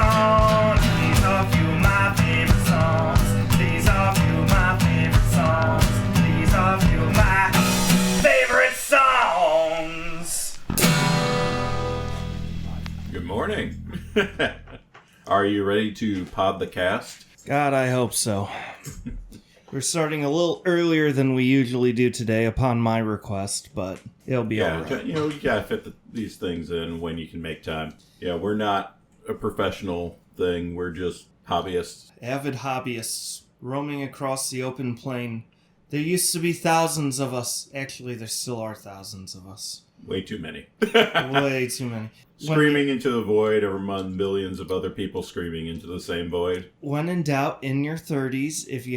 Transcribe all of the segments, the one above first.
on. These are a few of my favorite songs. These are a few of my favorite songs. These are a few of my favorite songs. Good morning. Are you ready to pod the cast? God, I hope so. We're starting a little earlier than we usually do today upon my request, but it'll be all right. You know, you gotta fit these things in when you can make time. Yeah, we're not a professional thing. We're just hobbyists. Avid hobbyists roaming across the open plain. There used to be thousands of us. Actually, there still are thousands of us. Way too many. Way too many. Screaming into the void among millions of other people screaming into the same void. When in doubt, in your 30s, if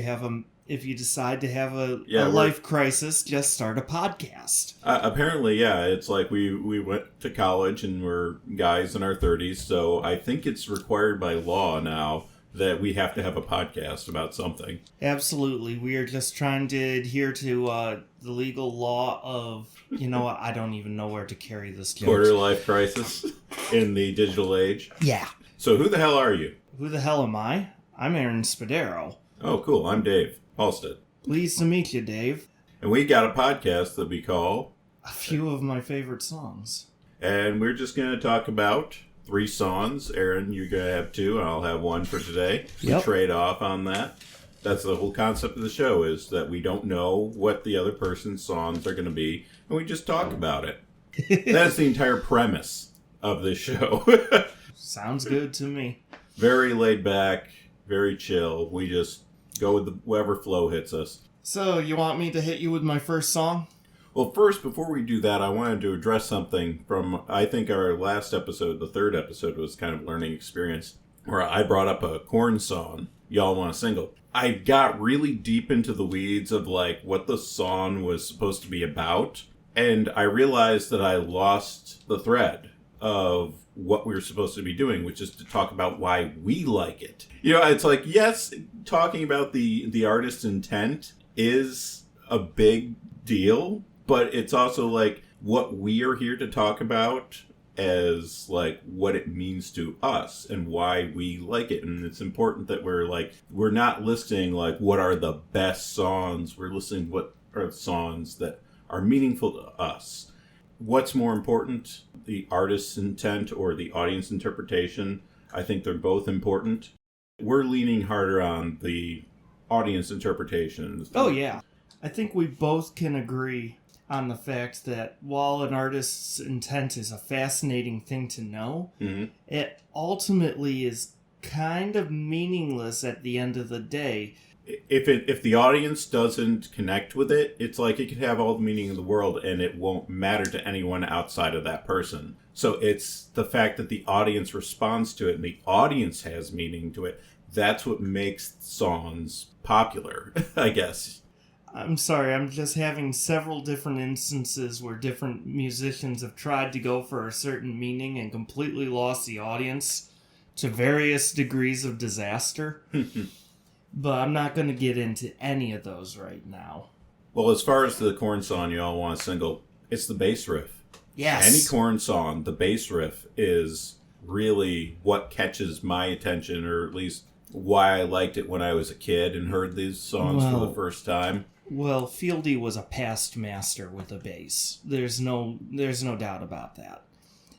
you decide to have a life crisis, just start a podcast. Apparently, yeah. It's like we went to college and we're guys in our 30s, so I think it's required by law now that we have to have a podcast about something. Absolutely. We are just trying to adhere to the legal law of, I don't even know where to carry this joke. Quarter life crisis in the digital age. Yeah. So who the hell are you? Who the hell am I? I'm Aaron Spadaro. Oh, cool. I'm Dave Halstead. Pleased to meet you, Dave. And we got a podcast that we call A Few of My Favorite Songs. And we're just going to talk about 3 songs. Aaron, you're going to have 2, and I'll have 1 for today. Yep. We trade off on that. That's the whole concept of the show, is that we don't know what the other person's songs are going to be, and we just talk about it. That's the entire premise of this show. Sounds good to me. Very laid back, very chill. We just go with whatever flow hits us. So, you want me to hit you with my first song? Well, first, before we do that, I wanted to address something from, I think, our last episode. The 3rd episode was kind of learning experience, where I brought up a Korn song, Y'all Want a Single. I got really deep into the weeds of, what the song was supposed to be about, and I realized that I lost the thread of what we were supposed to be doing, which is to talk about why we like it. It's like, yes, talking about the artist's intent is a big deal, but it's also what we are here to talk about as what it means to us and why we like it. And it's important that we're not listing what are the best songs. We're listing what are songs that are meaningful to us. What's more important, the artist's intent or the audience interpretation? I think they're both important. We're leaning harder on the audience interpretation. Oh, yeah. I think we both can agree on the fact that while an artist's intent is a fascinating thing to know, it ultimately is kind of meaningless at the end of the day. If the audience doesn't connect with it, it's like it could have all the meaning in the world and it won't matter to anyone outside of that person. So it's the fact that the audience responds to it and the audience has meaning to it. That's what makes songs popular, I guess. I'm sorry, I'm just having several different instances where different musicians have tried to go for a certain meaning and completely lost the audience to various degrees of disaster. But I'm not going to get into any of those right now. Well, as far as the Korn song, Y'all Want a Single, it's the bass riff. Yes. Any Korn song, the bass riff is really what catches my attention, or at least why I liked it when I was a kid and heard these songs for the first time. Well, Fieldy was a past master with a bass. There's no doubt about that.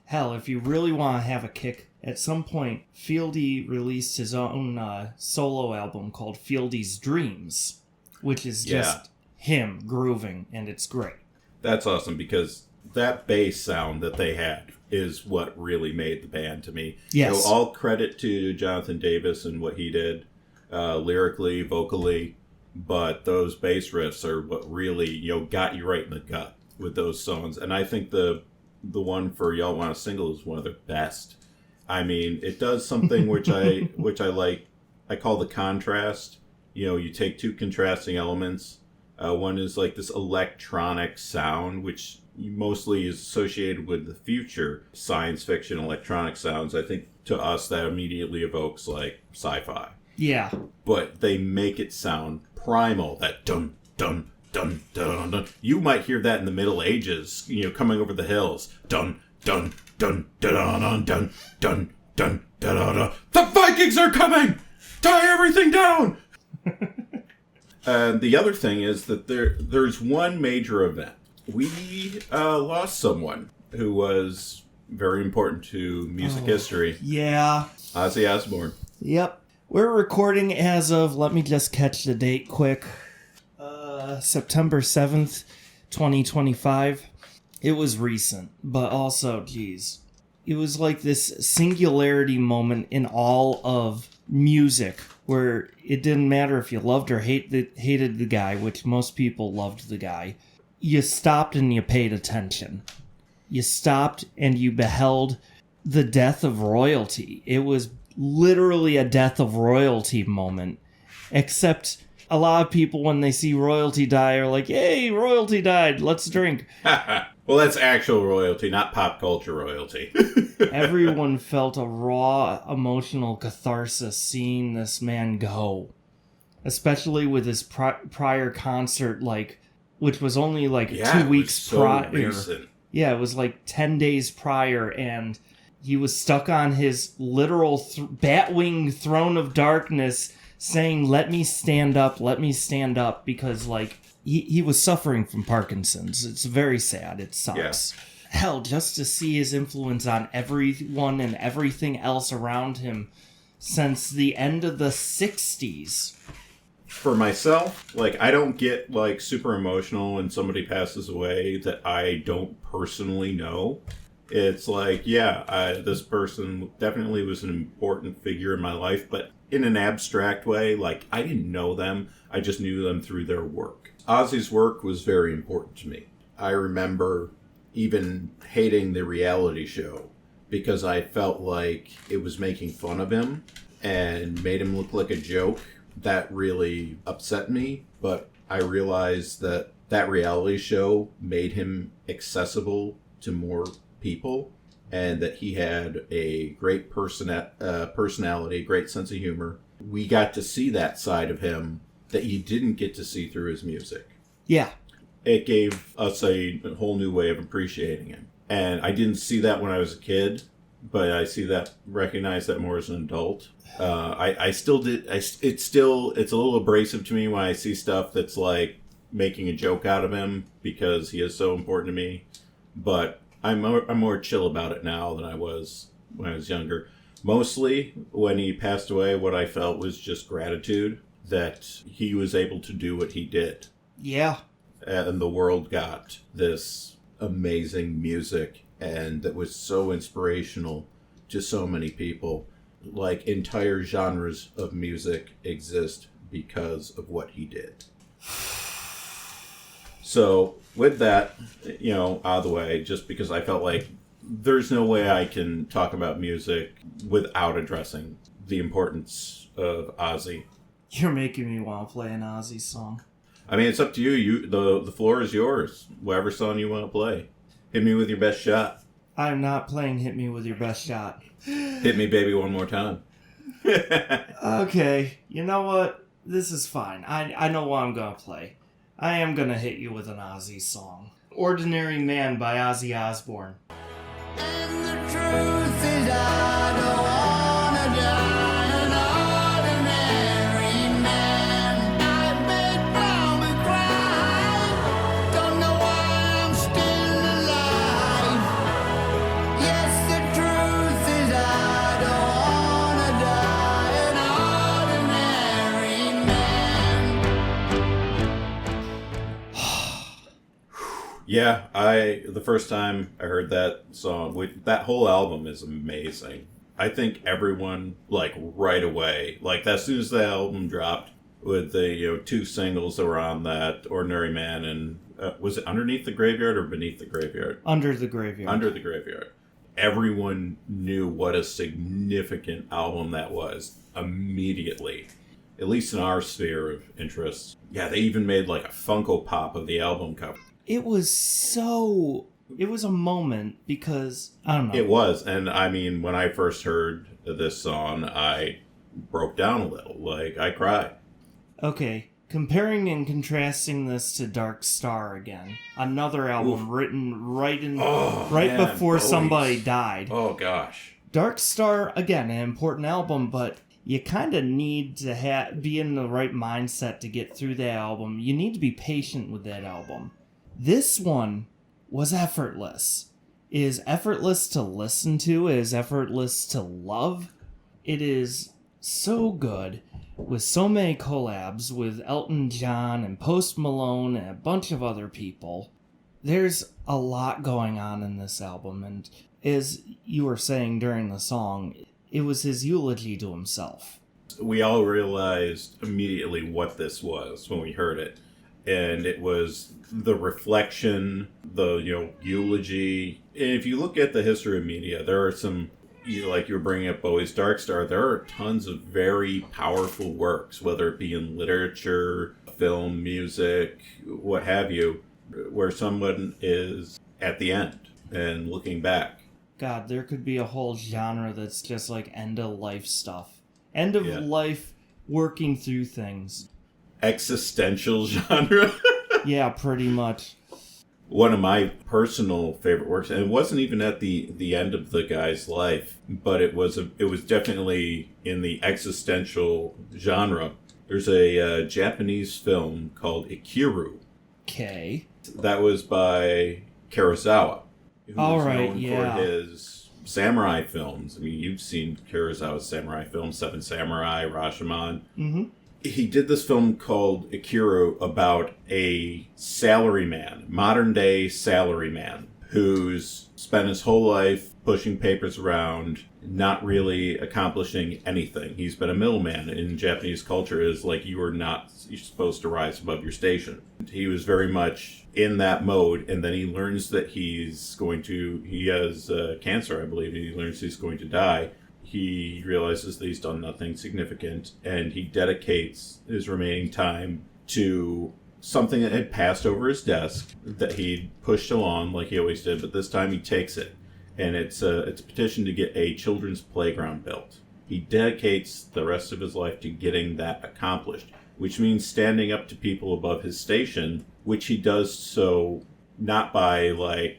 Hell, if you really want to have a kick, at some point, Fieldy released his own solo album called Fieldy's Dreams, which is just him grooving, and it's great. That's awesome, because that bass sound that they had is what really made the band to me. Yes. All credit to Jonathan Davis and what he did, lyrically, vocally, but those bass riffs are what really, got you right in the gut with those songs. And I think the one for Y'all Want a Single is one of the best. I mean, it does something which I like. I call the contrast. You take 2 contrasting elements. One is this electronic sound, which mostly is associated with the future science fiction electronic sounds. I think to us that immediately evokes sci-fi. Yeah. But they make it sound primal. That dun dun dun dun dun. You might hear that in the Middle Ages, coming over the hills. Dun dun dun dun dun dun dun dun dun dun dun. The Vikings are coming! Tie everything down! And the other thing is that there's one major event. We lost someone who was very important to music history. Yeah. Ozzy Osbourne. Yep. We're recording as of, let me just catch the date quick, September 7th, 2025. It was recent, but also, geez, it was like this singularity moment in all of music where it didn't matter if you loved or hated the guy, which most people loved the guy. You stopped and you paid attention. You stopped and you beheld the death of royalty. It was literally a death of royalty moment, except a lot of people, when they see royalty die, are like, "Yay, royalty died, let's drink." Well, that's actual royalty, not pop culture royalty. Everyone felt a raw emotional catharsis seeing this man go, especially with his prior concert, which was only 2 weeks prior. Recent. Yeah, it was 10 days prior, and he was stuck on his literal Batwing throne of darkness saying, let me stand up, because, he was suffering from Parkinson's. It's very sad. It sucks. Yeah. Hell, just to see his influence on everyone and everything else around him since the end of the 60s. For myself, I don't get, super emotional when somebody passes away that I don't personally know. It's this person definitely was an important figure in my life, but in an abstract way, I didn't know them. I just knew them through their work. Ozzy's work was very important to me. I remember even hating the reality show because I felt like it was making fun of him and made him look like a joke. That really upset me, but I realized that reality show made him accessible to more people, and that he had a great personality, great sense of humor. We got to see that side of him that you didn't get to see through his music. Yeah. It gave us a whole new way of appreciating him. And I didn't see that when I was a kid, but I recognize that more as an adult. I still did. It's a little abrasive to me when I see stuff that's making a joke out of him because he is so important to me. But I'm more chill about it now than I was when I was younger. Mostly when he passed away, what I felt was just gratitude that he was able to do what he did. Yeah. And the world got this amazing music, and that was so inspirational to so many people. Entire genres of music exist because of what he did. So with that, out of the way, just because I felt like there's no way I can talk about music without addressing the importance of Ozzy. You're making me want to play an Ozzy song. I mean, it's up to you. The floor is yours. Whatever song you want to play. Hit me with your best shot. I'm not playing Hit Me With Your Best Shot. Hit me, baby, one more time. Okay, you know what? This is fine. I know what I'm going to play. I am going to hit you with an Ozzy song. Ordinary Man by Ozzy Osbourne. And the truth is I don't wanna die an ordinary man. I've been brown and cry, don't know why I'm still alive. Yes, the truth is I don't wanna die an ordinary man. Yeah, the first time I heard that song, that whole album is amazing. I think everyone, right away, as soon as the album dropped, with the, 2 singles that were on that, Ordinary Man and, was it Underneath the Graveyard or Beneath the Graveyard? Under the Graveyard. Under the Graveyard. Everyone knew what a significant album that was immediately, at least in our sphere of interest. Yeah, they even made, a Funko Pop of the album cover. It was a moment because, I don't know. It was. And I mean, when I first heard this song, I broke down a little. I cried. Okay. Comparing and contrasting this to Dark Star again. Another album written right before somebody died. Oh, gosh. Dark Star, again, an important album, but you kind of need to be in the right mindset to get through that album. You need to be patient with that album. This one was effortless. It is effortless to listen to. It is effortless to love. It is so good, with so many collabs with Elton John and Post Malone and a bunch of other people. There's a lot going on in this album, and as you were saying during the song, it was his eulogy to himself. We all realized immediately what this was when we heard it. And it was the reflection, the, eulogy. And if you look at the history of media, there are some, like you were bringing up Bowie's Dark Star, there are tons of very powerful works, whether it be in literature, film, music, what have you, where someone is at the end and looking back. God, there could be a whole genre that's just like end-of-life stuff. End-of-life working through things. Existential genre? Yeah, pretty much. One of my personal favorite works, and it wasn't even at the end of the guy's life, but it was definitely in the existential genre. There's a Japanese film called Ikiru. Okay. That was by Kurosawa, who was known yeah. for his samurai films. I mean, you've seen Kurosawa's samurai films, Seven Samurai, Rashomon. Mm-hmm. He did this film called Ikiru about a salaryman, modern-day salaryman, who's spent his whole life pushing papers around, not really accomplishing anything. He's been a middleman. In Japanese culture, is like you're supposed to rise above your station. He was very much in that mode, and then he learns that he has cancer, I believe, and he learns he's going to die. He realizes that he's done nothing significant, and he dedicates his remaining time to something that had passed over his desk that he'd pushed along like he always did, but this time he takes it, and it's a petition to get a children's playground built. He dedicates the rest of his life to getting that accomplished, which means standing up to people above his station, which he does so not by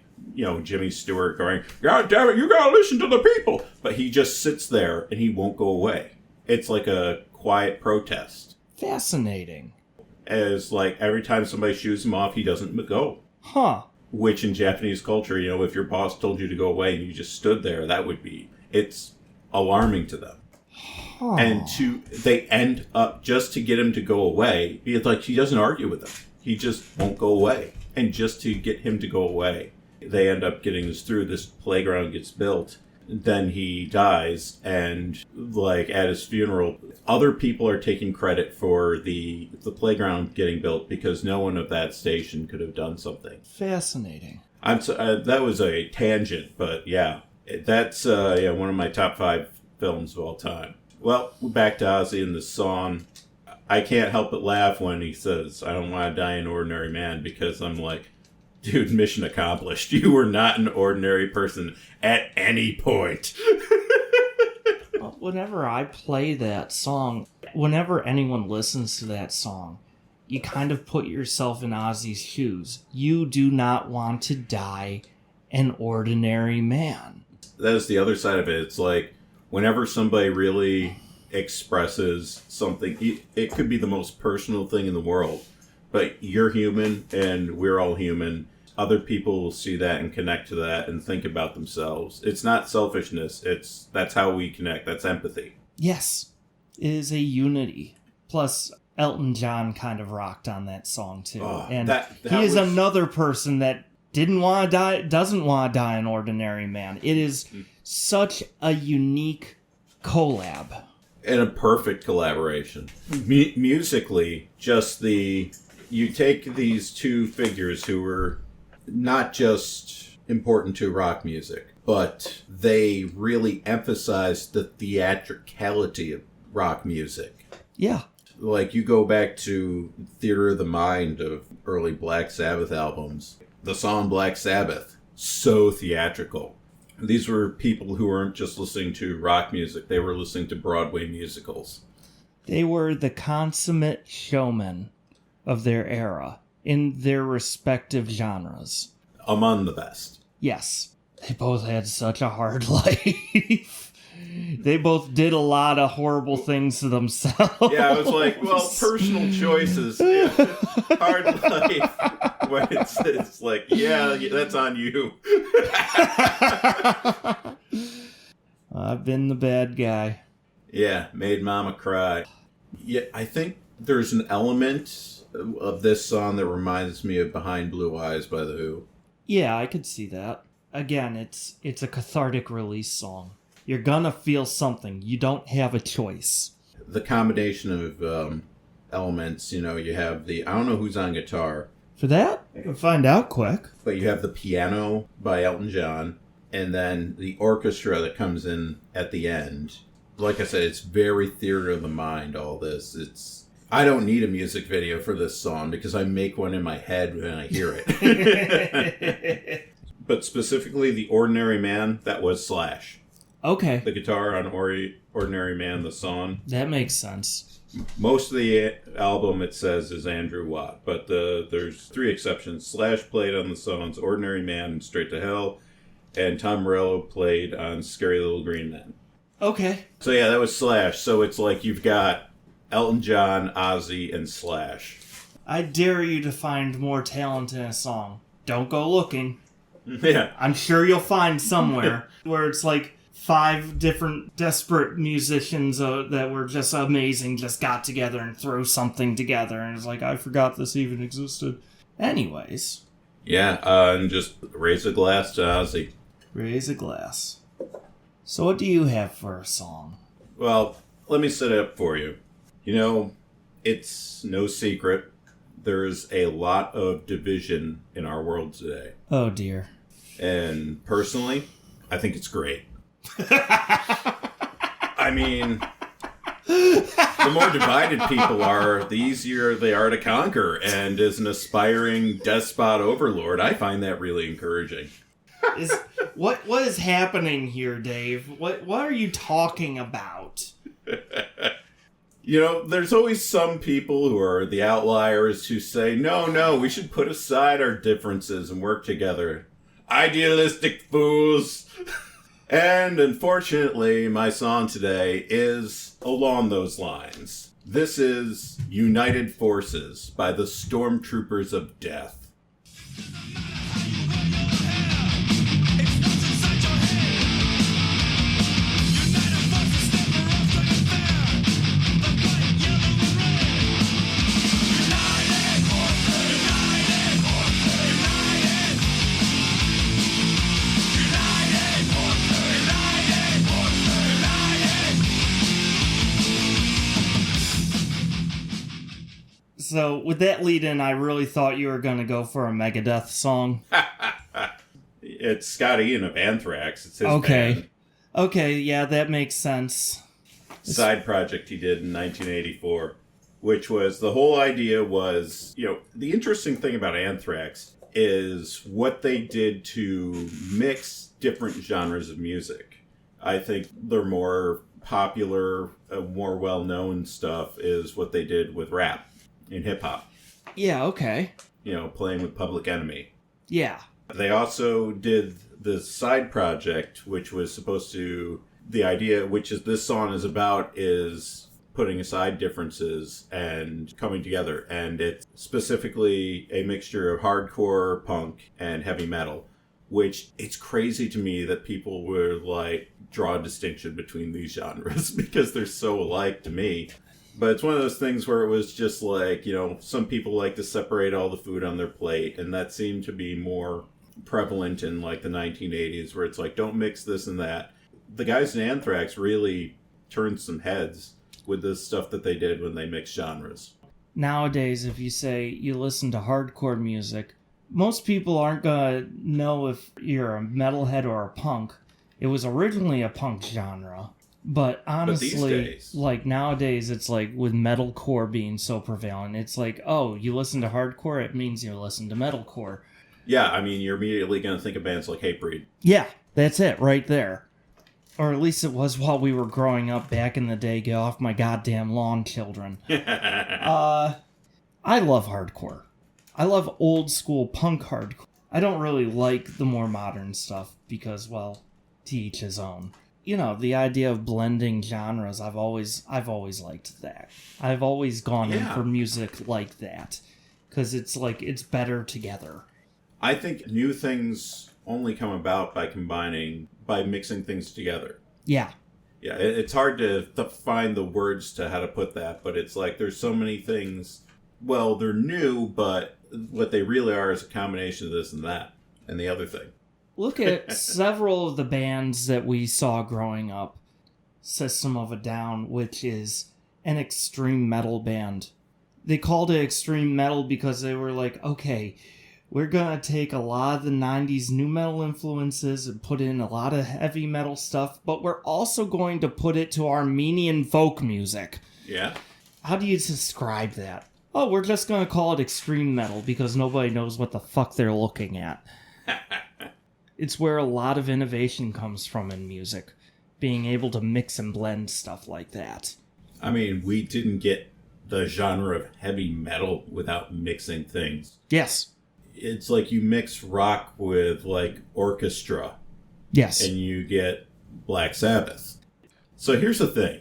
Jimmy Stewart going, "God damn it, you gotta listen to the people!" But he just sits there and he won't go away. It's like a quiet protest. Fascinating. As every time somebody shoos him off, he doesn't go. Huh. Which in Japanese culture, if your boss told you to go away and you just stood there, it's alarming to them. Huh. And they end up, just to get him to go away, it's like he doesn't argue with them. He just won't go away. And just to get him to go away, they end up getting this through. This playground gets built. Then he dies, and at his funeral, other people are taking credit for the playground getting built because no one of that station could have done something. Fascinating. That was a tangent, but yeah, that's one of my top 5 films of all time. Well, back to Ozzy and the song. I can't help but laugh when he says, "I don't want to die an ordinary man," because I'm like, dude, mission accomplished. You were not an ordinary person at any point. Whenever I play that song, whenever anyone listens to that song, you kind of put yourself in Ozzy's shoes. You do not want to die an ordinary man. That is the other side of it. It's like, whenever somebody really expresses something, it could be the most personal thing in the world, but you're human and we're all human. Other people will see that and connect to that and think about themselves. It's not selfishness. That's how we connect. That's empathy. Yes, it is a unity. Plus, Elton John kind of rocked on that song too. And he is another person that doesn't want to die an ordinary man. It is such a unique collab. And a perfect collaboration. Musically, you take these two figures who were not just important to rock music, but they really emphasized the theatricality of rock music. Yeah. You go back to Theater of the Mind of early Black Sabbath albums. The song Black Sabbath, so theatrical. These were people who weren't just listening to rock music, they were listening to Broadway musicals. They were the consummate showmen of their era in their respective genres. Among the best. Yes. They both had such a hard life. They both did a lot of horrible things to themselves. Yeah, I was like, well, personal choices. Yeah. Hard life. When it's like, yeah, that's on you. I've been the bad guy. Yeah, made mama cry. Yeah, I think there's an element of this song that reminds me of Behind Blue Eyes by The Who. Yeah, I could see that. Again, it's a cathartic release song. You're gonna feel something. You don't have a choice. The combination of elements, you have I don't know who's on guitar, For that, I can find out quick. but you have the piano by Elton John, and then the orchestra that comes in at the end. Like I said, it's very theater of the mind, all this. I don't need a music video for this song because I make one in my head when I hear it. But specifically, The Ordinary Man, that was Slash. Okay, The guitar on Ordinary Man, the song. that makes sense. Most of the album, it says, is Andrew Watt, but there's 3 exceptions. Slash played on the songs Ordinary Man and Straight to Hell, and Tom Morello played on Scary Little Green Men. Okay. So yeah, that was Slash. So it's like you've got Elton John, Ozzy, and Slash. I dare you to find more talent in a song. Don't go looking. Yeah. I'm sure you'll find somewhere where it's like 5 different desperate musicians that were just amazing just got together and threw something together. And it's like, I forgot this even existed. Anyways. Yeah, and just raise a glass to Ozzy. Raise a glass. So what do you have for a song? Well, let me set it up for you. It's no secret. There's a lot of division in our world today. Oh, dear. And personally, I think it's great. I mean, the more divided people are, the easier they are to conquer. And as an aspiring despot overlord, I find that really encouraging. What is happening here, Dave? What are you talking about? There's always some people who are the outliers who say, no, we should put aside our differences and work together. Idealistic fools. And unfortunately, my song today is along those lines. This is United Forces by the Stormtroopers of Death. So, with that lead in, I really thought you were going to go for a Megadeth song. It's Scott Ian of Anthrax. It's his Okay. band. Okay, yeah, that makes sense. Side project he did in 1984, which was, the whole idea was, the interesting thing about Anthrax is what they did to mix different genres of music. I think their more popular, more well-known stuff is what they did with rap in hip-hop. Yeah, okay. Playing with Public Enemy. Yeah. They also did the side project, which was supposed to... The idea, which is this song is about, is putting aside differences and coming together. And it's specifically a mixture of hardcore, punk, and heavy metal. Which, it's crazy to me that people would, draw a distinction between these genres because they're so alike to me. But it's one of those things where it was just some people like to separate all the food on their plate, and that seemed to be more prevalent in the 1980s, where it's don't mix this and that. The guys in Anthrax really turned some heads with this stuff that they did when they mixed genres. Nowadays, if you say you listen to hardcore music, most people aren't gonna know if you're a metalhead or a punk. It was originally a punk genre. But honestly, nowadays, it's with metalcore being so prevalent, it's oh, you listen to hardcore, it means you listen to metalcore. Yeah, I mean, you're immediately going to think of bands like Hatebreed. Yeah, that's it, right there. Or at least it was while we were growing up back in the day. Get off my goddamn lawn, children. I love hardcore. I love old school punk hardcore. I don't really like the more modern stuff because, well, to each his own. You know, the idea of blending genres, I've always liked that. I've always gone in for music like that. Because it's like, it's better together. I think new things only come about by mixing things together. Yeah. Yeah, it's hard to find the words to how to put that, but it's like there's so many things. Well, they're new, but what they really are is a combination of this and that and the other thing. Look at several of the bands that we saw growing up. System of a Down, which is an extreme metal band. They called it extreme metal because they were like, okay, we're going to take a lot of the 90s nu metal influences and put in a lot of heavy metal stuff, but we're also going to put it to Armenian folk music. Yeah. How do you describe that? Oh, we're just going to call it extreme metal because nobody knows what the fuck they're looking at. It's where a lot of innovation comes from in music, being able to mix and blend stuff like that. I mean, we didn't get the genre of heavy metal without mixing things. Yes. It's like you mix rock with like orchestra. Yes. And you get Black Sabbath. So here's the thing.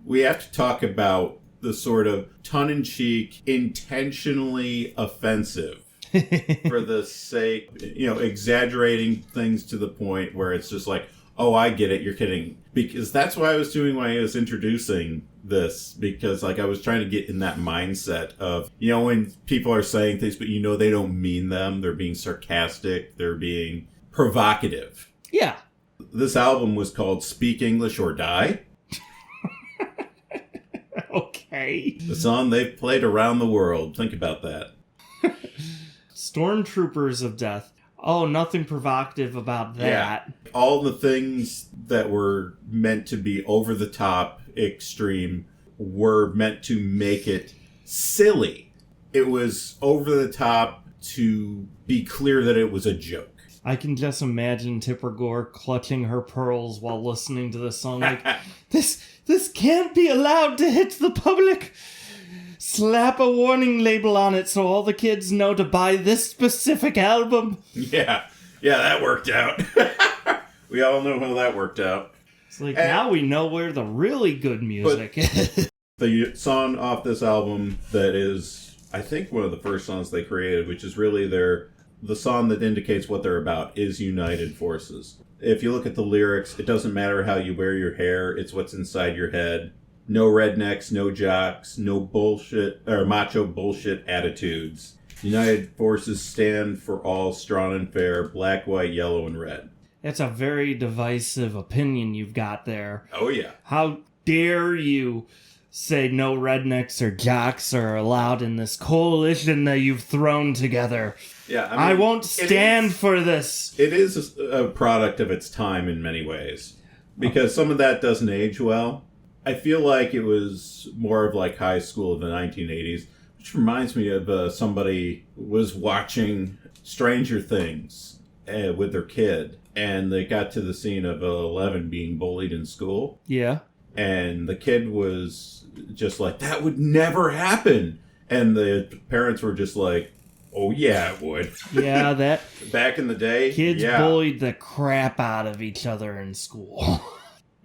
We have to talk about the sort of tongue-in-cheek, intentionally offensive for the sake, exaggerating things to the point where it's just like, oh, I get it, you're kidding. Because that's what I was doing when I was introducing this. Because, I was trying to get in that mindset of, when people are saying things, but they don't mean them. They're being sarcastic. They're being provocative. Yeah. This album was called Speak English or Die. Okay. The song they've played around the world. Think about that. Stormtroopers of Death. Oh, nothing provocative about that. Yeah. All the things that were meant to be over the top, extreme, were meant to make it silly. It was over the top to be clear that it was a joke. I can just imagine Tipper Gore clutching her pearls while listening to this song. Like, this can't be allowed to hit the public. Slap a warning label on it so all the kids know to buy this specific album. Yeah, that worked out. We all know how that worked out. It's like, now we know where the really good music is. The song off this album that is, I think, one of the first songs they created, which is really the song that indicates what they're about, is United Forces. If you look at the lyrics, it doesn't matter how you wear your hair, it's what's inside your head. No rednecks, no jocks, no bullshit, or macho bullshit attitudes. United Forces stand for all, strong and fair, black, white, yellow, and red. That's a very divisive opinion you've got there. Oh, yeah. How dare you say no rednecks or jocks are allowed in this coalition that you've thrown together? Yeah, I won't stand for this. It is a product of its time in many ways. Because some of that doesn't age well. I feel like it was more of like high school of the 1980s, which reminds me of somebody was watching Stranger Things with their kid, and they got to the scene of 11 being bullied in school. Yeah. And the kid was just like, that would never happen. And the parents were just like, oh, yeah, it would. Yeah, that... Back in the day, kids bullied the crap out of each other in school.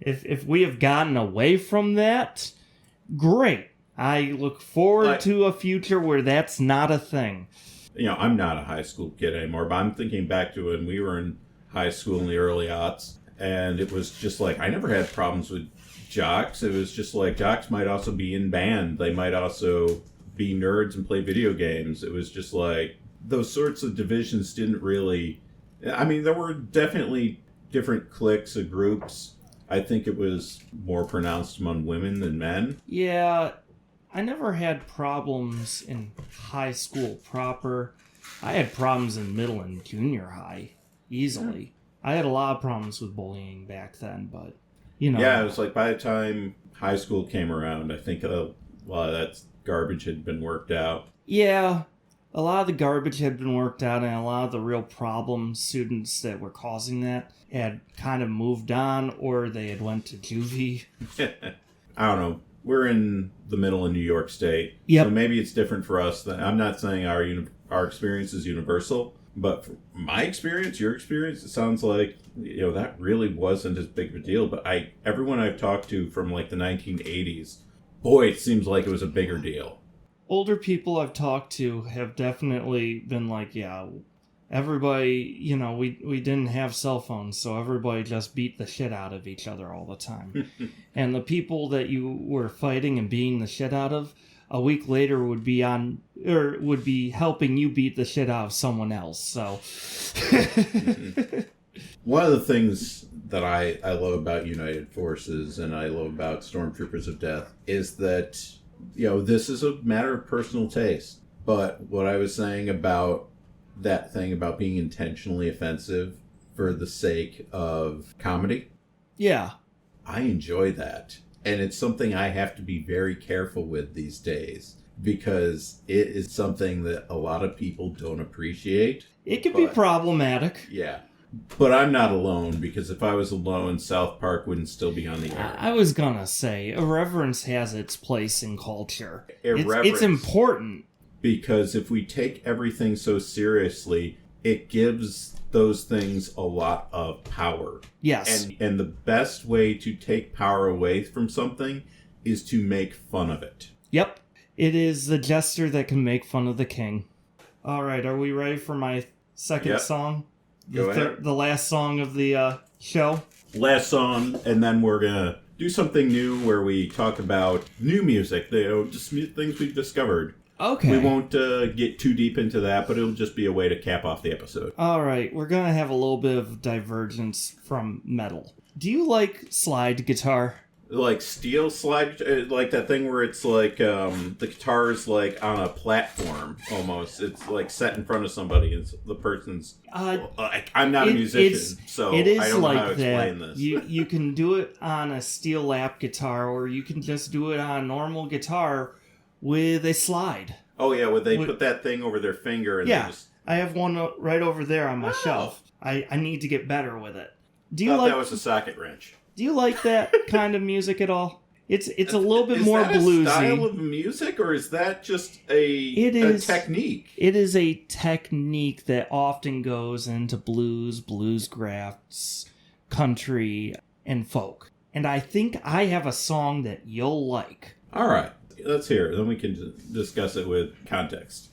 If we have gotten away from that, great. I look forward to a future where that's not a thing. I'm not a high school kid anymore, but I'm thinking back to when we were in high school in the early aughts, and it was just like, I never had problems with jocks. It was just like, jocks might also be in band. They might also be nerds and play video games. It was just like, those sorts of divisions didn't really... I mean, there were definitely different cliques of groups. I think it was more pronounced among women than men. Yeah, I never had problems in high school proper. I had problems in middle and junior high, easily. I had a lot of problems with bullying back then, but, Yeah, it was like by the time high school came around, I think a lot of that garbage had been worked out. Yeah, a lot of the garbage had been worked out, and a lot of the real problem students that were causing that had kind of moved on, or they had went to juvie. I don't know. We're in the middle of New York State. Yep. So maybe it's different for us. I'm not saying our experience is universal, But from my experience, your experience, it sounds like, that really wasn't as big of a deal. But everyone I've talked to from like the 1980s, boy, it seems like it was a bigger deal. Older people I've talked to have definitely been like, yeah, everybody, we didn't have cell phones, so everybody just beat the shit out of each other all the time. And the people that you were fighting and beating the shit out of, a week later would be helping you beat the shit out of someone else. So one of the things that I love about United Forces and I love about Stormtroopers of Death is that, this is a matter of personal taste. But what I was saying about that thing about being intentionally offensive for the sake of comedy. Yeah. I enjoy that. And it's something I have to be very careful with these days because it is something that a lot of people don't appreciate. It can be problematic. Yeah. But I'm not alone because if I was alone, South Park wouldn't still be on the air. I was gonna say, irreverence has its place in culture. Irreverence. It's important. Because if we take everything so seriously, it gives those things a lot of power. Yes. And the best way to take power away from something is to make fun of it. Yep. It is the jester that can make fun of the king. All right, are we ready for my second song? Go ahead. The last song of the show? Last song, and then we're going to do something new where we talk about new music, just things we've discovered. Okay. We won't get too deep into that, but it'll just be a way to cap off the episode. All right, we're going to have a little bit of divergence from metal. Do you like slide guitar? Like steel slide, like that thing where it's like the guitar is like on a platform almost. It's like set in front of somebody and the person's... I'm not a musician, so it is I don't know like how to explain that. this. You can do it on a steel lap guitar, or you can just do it on a normal guitar with a slide. Oh, yeah, where they put that thing over their finger and they just... I have one right over there on my shelf. I need to get better with it. Do you thought like that was a socket wrench. Do you like that kind of music at all? It's a little bit more bluesy. Is that a style of music, or is that just a technique? It is a technique that often goes into bluegrass, country, and folk. And I think I have a song that you'll like. All right. Let's hear it. Then we can discuss it with context.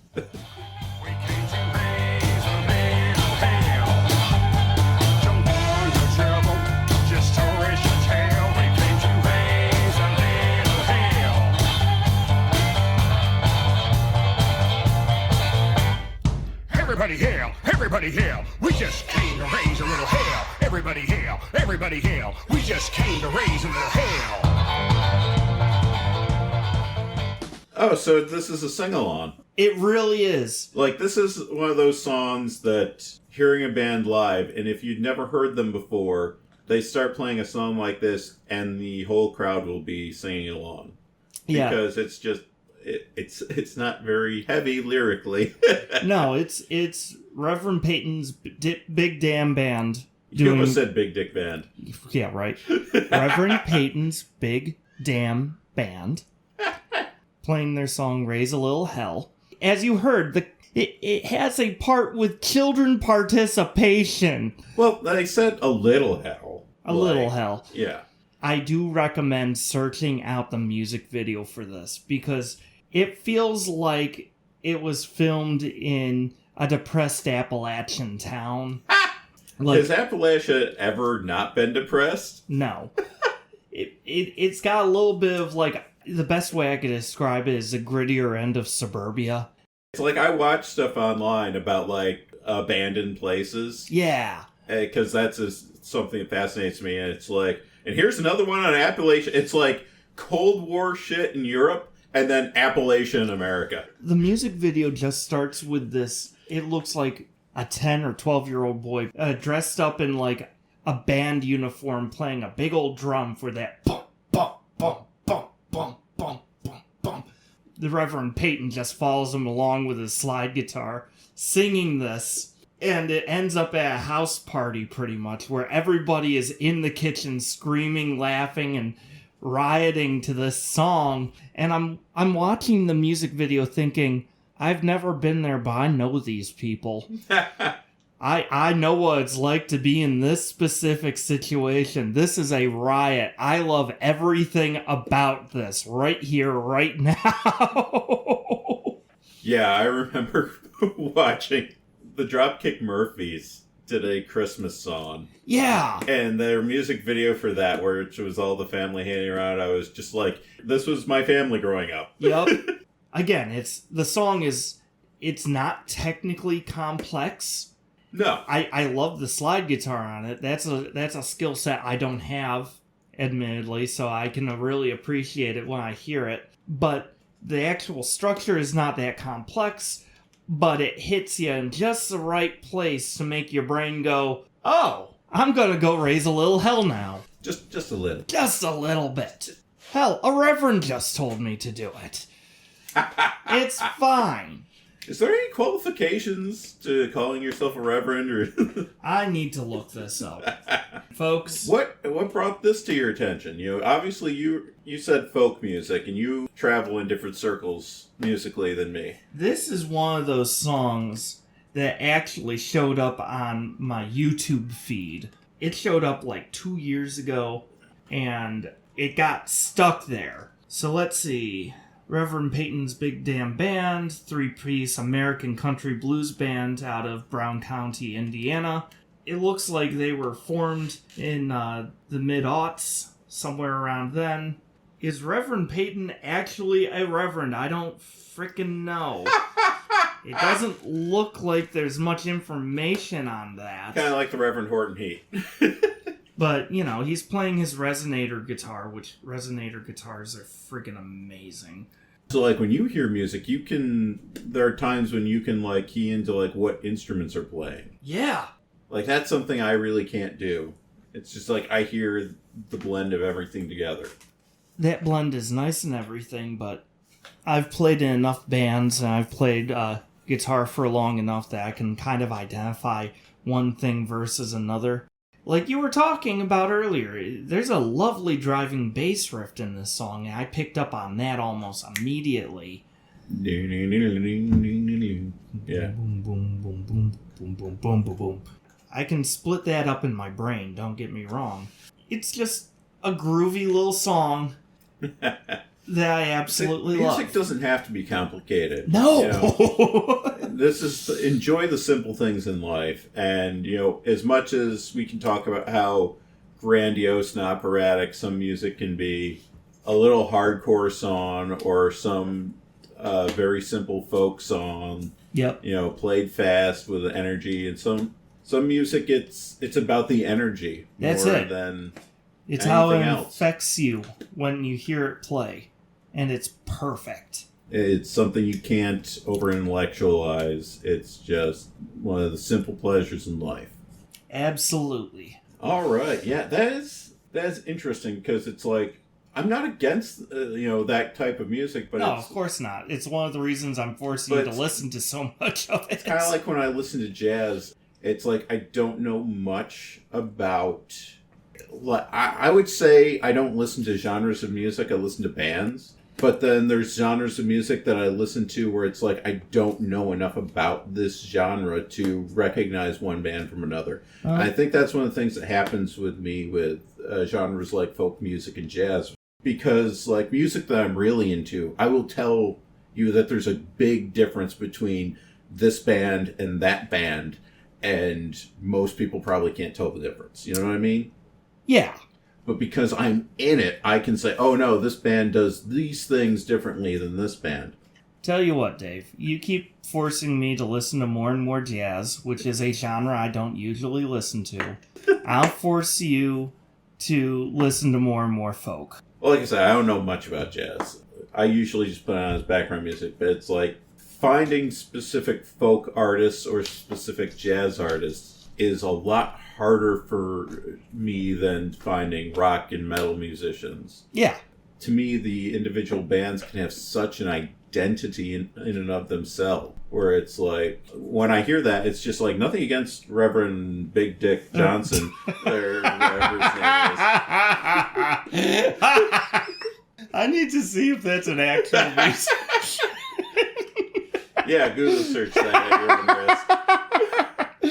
Everybody hail, everybody hail, we just came to raise a little hell. Everybody hail, we just came to raise a little hell. Oh, so this is a sing-along. It really is. Like, this is one of those songs that hearing a band live, and if you'd never heard them before, they start playing a song like this, and the whole crowd will be singing along. Yeah. Because it's just... It's not very heavy lyrically. No, it's Reverend Peyton's big damn band. You almost said Big Dick Band. Yeah, right. Reverend Peyton's big damn band playing their song "Raise a Little Hell." As you heard, it has a part with children participation. Well, they said a little hell. A little hell. Yeah. I do recommend searching out the music video for this because it feels like it was filmed in a depressed Appalachian town. Has Appalachia ever not been depressed? No. It's got a little bit of like, the best way I could describe it is the grittier end of suburbia. It's like I watch stuff online about like abandoned places. Yeah. Because that's something that fascinates me. And it's like, and here's another one on Appalachia. It's like Cold War shit in Europe and then Appalachia in America. The music video just starts with this. It looks like a 10 or 12-year-old boy dressed up in like a band uniform playing a big old drum for that bum, bum, bum, bum, bum, bum, bum, bum. The Reverend Peyton just follows him along with his slide guitar, singing this. And it ends up at a house party pretty much, where everybody is in the kitchen screaming, laughing, and rioting to this song. And I'm watching the music video thinking, I've never been there, but I know these people. I know what it's like to be in this specific situation. This is a riot. I love everything about this right here, right now. Yeah, I remember watching the Dropkick Murphys did a Christmas song. Yeah. And their music video for that, where it was all the family hanging around, I was just like, this was my family growing up. Yep. Again, it's not technically complex. No. I love the slide guitar on it. That's a skill set I don't have, admittedly, so I can really appreciate it when I hear it. But the actual structure is not that complex, but it hits you in just the right place to make your brain go, oh, I'm gonna go raise a little hell now. Just a little. Just a little bit. Hell, a Reverend just told me to do it. It's fine. Is there any qualifications to calling yourself a reverend? Or I need to look this up. Folks. What brought this to your attention? You know, obviously you said folk music, and you travel in different circles musically than me. This is one of those songs that actually showed up on my YouTube feed. It showed up like 2 years ago, and it got stuck there. So let's see. Reverend Peyton's Big Damn Band, 3-piece American country blues band out of Brown County, Indiana. It looks like they were formed in the mid-aughts, somewhere around then. Is Reverend Peyton actually a reverend? I don't frickin' know. It doesn't look like there's much information on that. Kind of like the Reverend Horton Heat. But, you know, he's playing his resonator guitar, which resonator guitars are friggin' amazing. So, like, when you hear music, there are times when you can, like, key into, like, what instruments are playing. Yeah. Like, that's something I really can't do. It's just, like, I hear the blend of everything together. That blend is nice and everything, but I've played in enough bands, and I've played guitar for long enough that I can kind of identify one thing versus another. Like you were talking about earlier, there's a lovely driving bass riff in this song, and I picked up on that almost immediately. Yeah. Boom, boom, boom, boom, boom, boom, boom, boom, boom. I can split that up in my brain, don't get me wrong. It's just a groovy little song that I absolutely love. Music doesn't have to be complicated. No! You know? This is enjoy the simple things in life, and you know, as much as we can talk about how grandiose and operatic some music can be, a little hardcore song or some very simple folk song, Yep. you know, played fast with energy, and some music it's about the energy That's more it. than It's how it anything else. affects you when you hear it play, and it's perfect. It's something you can't over-intellectualize. It's just one of the simple pleasures in life. Absolutely. All right. Yeah, that's interesting because it's like, I'm not against, that type of music, but No, it's of course not. It's one of the reasons I'm forcing you to listen to so much of it. kind of like when I listen to jazz, it's like I don't know much about... I would say I don't listen to genres of music, I listen to bands. But then there's genres of music that I listen to where it's like I don't know enough about this genre to recognize one band from another. And I think that's one of the things that happens with me with genres like folk music and jazz. Because like music that I'm really into, I will tell you that there's a big difference between this band and that band. And most people probably can't tell the difference. You know what I mean? Yeah. But because I'm in it, I can say, oh no, this band does these things differently than this band. Tell you what, Dave, you keep forcing me to listen to more and more jazz, which is a genre I don't usually listen to. I'll force you to listen to more and more folk. Well, like I said, I don't know much about jazz. I usually just put it on as background music, but it's like finding specific folk artists or specific jazz artists is a lot harder for me than finding rock and metal musicians. Yeah. To me, the individual bands can have such an identity in and of themselves, where it's like, when I hear that, it's just like, nothing against Reverend Big Dick Johnson, or whatever his name is. I need to see if that's an actual musician. Yeah, Google search that at your own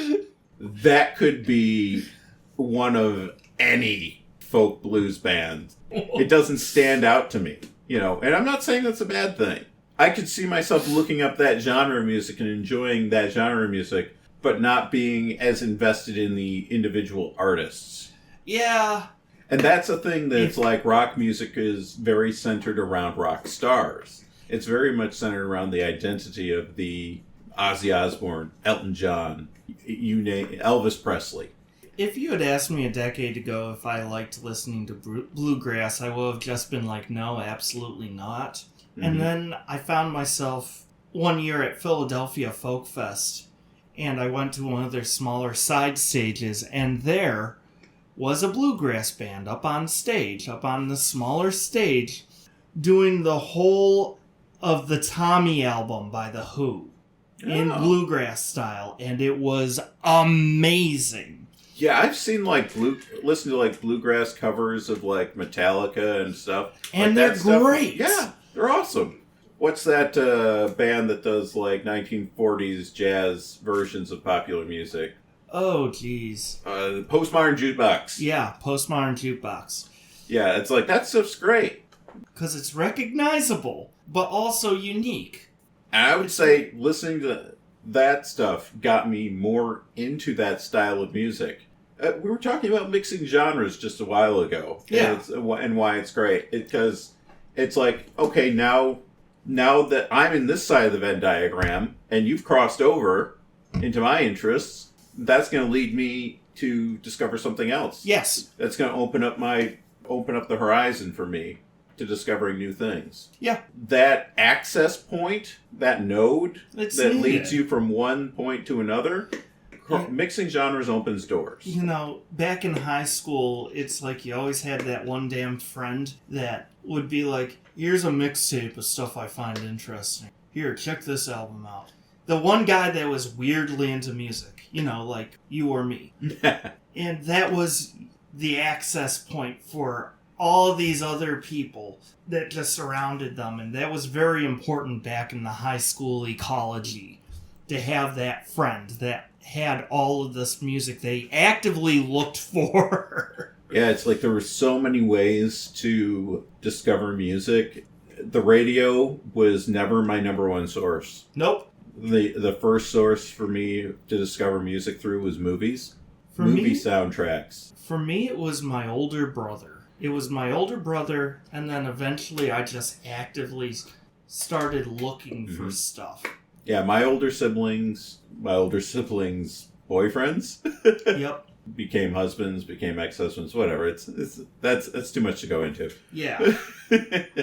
risk. That could be one of any folk blues band. It doesn't stand out to me, and I'm not saying that's a bad thing. I could see myself looking up that genre of music and enjoying that genre of music, but not being as invested in the individual artists. Yeah. And that's a thing that's like rock music is very centered around rock stars. It's very much centered around the identity of the Ozzy Osbourne, Elton John, you name Elvis Presley. If you had asked me a decade ago if I liked listening to bluegrass, I would have just been like, no, absolutely not. Mm-hmm. And then I found myself one year at Philadelphia Folk Fest, and I went to one of their smaller side stages, and there was a bluegrass band up on the smaller stage, doing the whole of the Tommy album by The Who in bluegrass style, and it was amazing. Yeah, I've seen listen to bluegrass covers of Metallica and stuff. And they're great. Yeah, they're awesome. What's that band that does 1940s jazz versions of popular music? Oh, jeez. Postmodern Jukebox. Yeah, Postmodern Jukebox. Yeah, it's that stuff's great. Because it's recognizable, but also unique. And I would say listening to that stuff got me more into that style of music. We were talking about mixing genres just a while ago. Yeah. And why it's great. Because it's okay, now that I'm in this side of the Venn diagram, and you've crossed over into my interests, that's going to lead me to discover something else. Yes. That's going to open up the horizon for me to discovering new things. Yeah. That access point, that node It's that needed. leads you from one point to another, mixing genres opens doors. Back in high school, it's you always had that one damn friend that would be here's a mixtape of stuff I find interesting. Here, check this album out. The one guy that was weirdly into music, like you or me. And that was the access point for all these other people that just surrounded them. And that was very important back in the high school ecology, to have that friend that had all of this music they actively looked for. Yeah, it's there were so many ways to discover music. The radio was never my number one source. Nope. The first source for me to discover music through was movies. Movie soundtracks. For me, it was my older brother. It was my older brother, and then eventually I just actively started looking for stuff. Yeah, my older siblings' boyfriends. Yep. Became husbands, became ex-husbands, whatever. That's too much to go into. Yeah.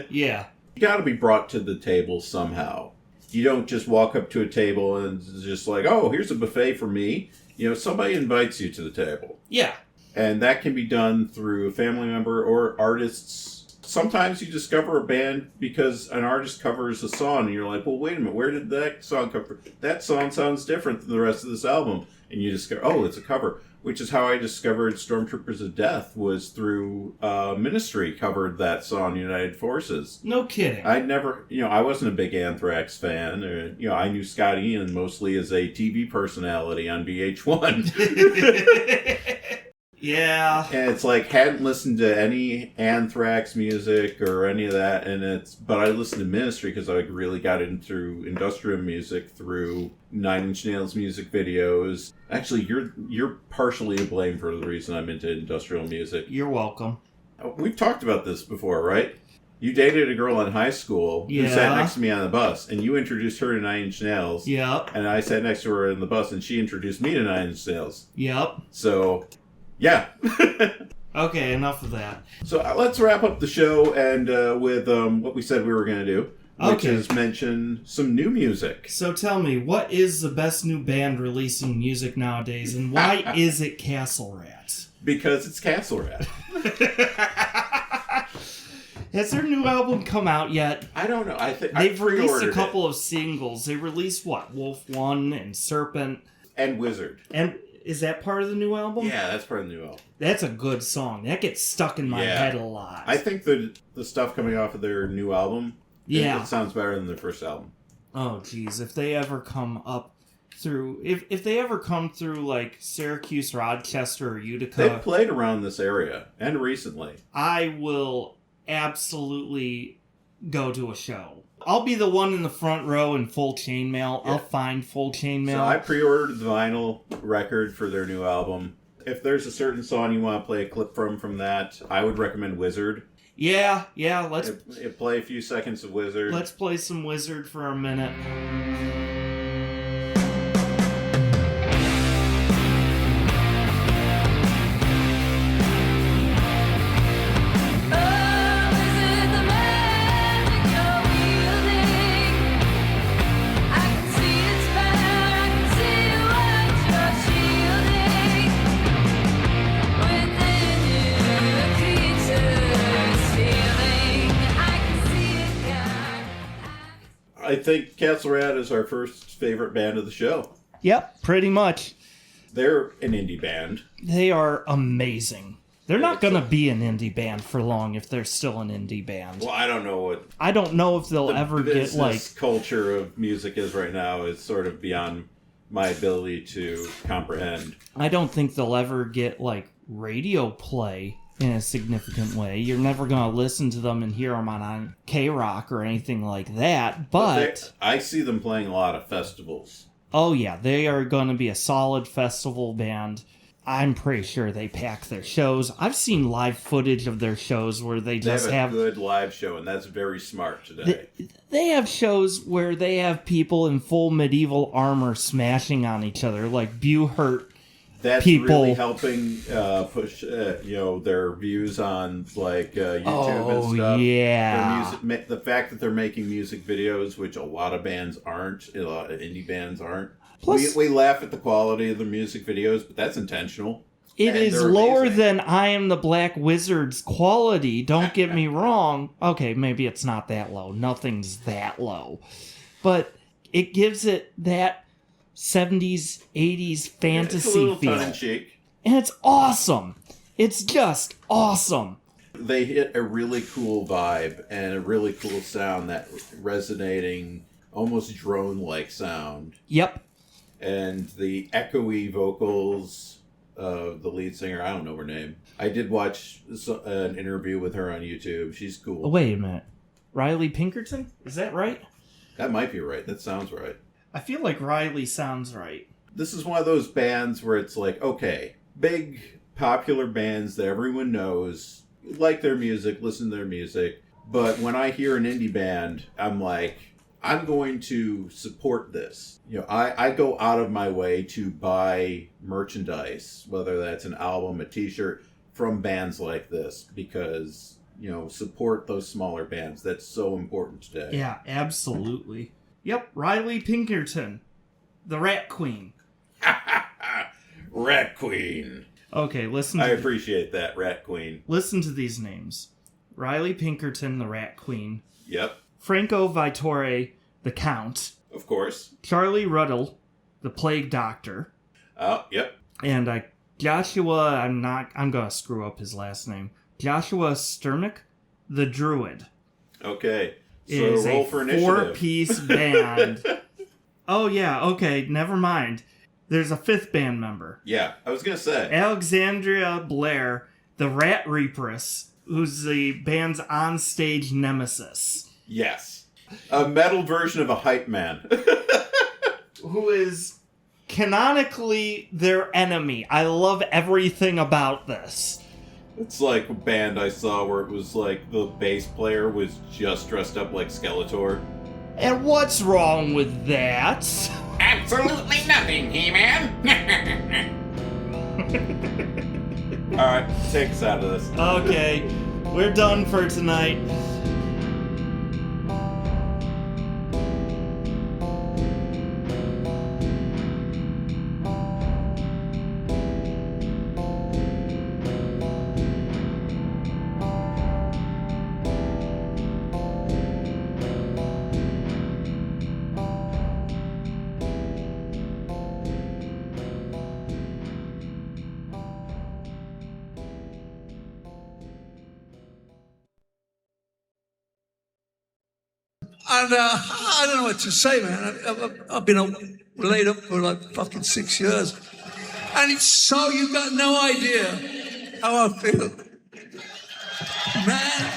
Yeah. You got to be brought to the table somehow. You don't just walk up to a table and just oh, here's a buffet for me. Somebody invites you to the table. Yeah. And that can be done through a family member or artists. Sometimes you discover a band because an artist covers a song and you're well, wait a minute, where did that song come from? That song sounds different than the rest of this album. And you discover, it's a cover. Which is how I discovered Stormtroopers of Death, was through Ministry covered that song, United Forces. No kidding. I'd never, I wasn't a big Anthrax fan. Or, I knew Scott Ian mostly as a TV personality on VH1. Yeah. And it's hadn't listened to any Anthrax music or any of that, but I listened to Ministry because I really got into industrial music through 9 Inch Nails music videos. Actually, you're partially to blame for the reason I'm into industrial music. You're welcome. We've talked about this before, right? You dated a girl in high school who sat next to me on the bus, and you introduced her to 9 Inch Nails. Yep. And I sat next to her in the bus, and she introduced me to 9 Inch Nails. Yep. So, yeah. Okay, enough of that. So let's wrap up the show and with what we said we were going to do, which is mention some new music. So tell me, what is the best new band releasing music nowadays, and why is it Castle Rat? Because it's Castle Rat. Has their new album come out yet? I don't know. They've released a couple of singles. They released Wolf 1 and Serpent. And Wizard. And is that part of the new album? Yeah, that's part of the new album. That's a good song. That gets stuck in my head a lot. I think the stuff coming off of their new album, it sounds better than their first album. Oh, geez. If they ever come up through... If they ever come through, like, Syracuse, Rochester, or Utica... They've played around this area, and recently. I will absolutely go to a show. I'll be the one in the front row in full chainmail. Yeah. I'll find full chainmail. So I pre-ordered the vinyl record for their new album. If there's a certain song you want to play a clip from that, I would recommend Wizard. Yeah, let's Play a few seconds of Wizard. let's play some Wizard for a minute. I think Castle Rat is our first favorite band of the show. Yep, pretty much. They're an indie band. They are amazing. They're not it's going to be an indie band for long if they're still an indie band. Well, I don't know what I don't know if they'll ever get business like... culture of music is right now. Is sort of beyond my ability to comprehend. I don't think they'll ever get like radio play in a significant way. You're never going to listen to them and hear them on K-Rock or anything like that. But I see them playing a lot of festivals. oh yeah, they are going to be a solid festival band. I'm pretty sure they pack their shows. I've seen live footage of their shows where they They just have a good live show, and that's very smart today. They have shows where they have people in full medieval armor smashing on each other, like Buhurt. That's people- really helping push, their views on like YouTube and Oh, stuff. yeah. Their music, the fact that they're making music videos, which a lot of bands aren't, a lot of indie bands aren't. Plus- we laugh at the quality of the music videos, but that's intentional. It And is they're lower amazing. than I Am the Black Wizard's quality, don't get me wrong. Okay, maybe it's not that low. Nothing's that low. But it gives it that 70s, 80s fantasy It's a little feel. tongue-in-cheek. And it's awesome. It's just awesome. They hit a really cool vibe and a really cool sound, that resonating, almost drone-like sound. Yep. And the echoey vocals of the lead singer, I don't know her name. I did watch an interview with her on YouTube. She's cool. Oh, wait a minute. Riley Pinkerton? Is that right? That might be right. That sounds right. I feel like Riley sounds right. This is one of those bands where it's like, okay, big popular bands that everyone knows, like their music, listen to their music. But when I hear an indie band, I'm like, I'm going to support this. I go out of my way to buy merchandise, whether that's an album, a t-shirt, from bands like this, because, support those smaller bands. That's so important today. Yeah, absolutely. Yep, Riley Pinkerton. The Rat Queen. Rat Queen. Okay, listen I to appreciate that, Rat Queen. listen to these names. Riley Pinkerton, the Rat Queen. Yep, Franco Vittore, the Count. of course. Charlie Ruddle, the Plague Doctor. Oh, yep. And Joshua, I'm gonna screw up his last name. Joshua Sturmick, the Druid. Okay. So Is roll a for initiative. four-piece band. Oh yeah, okay, never mind. There's a fifth band member. Yeah, I was going to say. Alexandria Blair, the Rat Reapress, who's the band's onstage nemesis. Yes. A metal version of a hype man. Who is canonically their enemy. I love everything about this. It's like a band I saw where it was like the bass player was just dressed up like Skeletor. And what's wrong with that? Absolutely nothing, He-Man. Alright, take us out of this. Okay, we're done for tonight. And I don't know what to say, man. I've been laid up for like fucking 6 years. And it's so, you've got no idea how I feel. Man,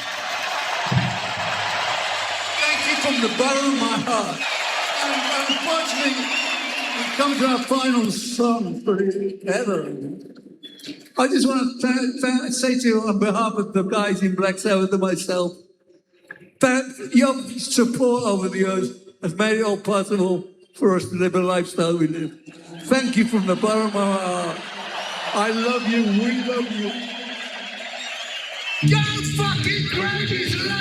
thank you from the bottom of my heart. And unfortunately, we come to our final song for ever. I just want to say to you on behalf of the guys in Black Sabbath and myself, that your support over the years has made it all possible for us to live a lifestyle we live. Thank you from the bottom of my heart. I love you, we love you. Go fucking crazy!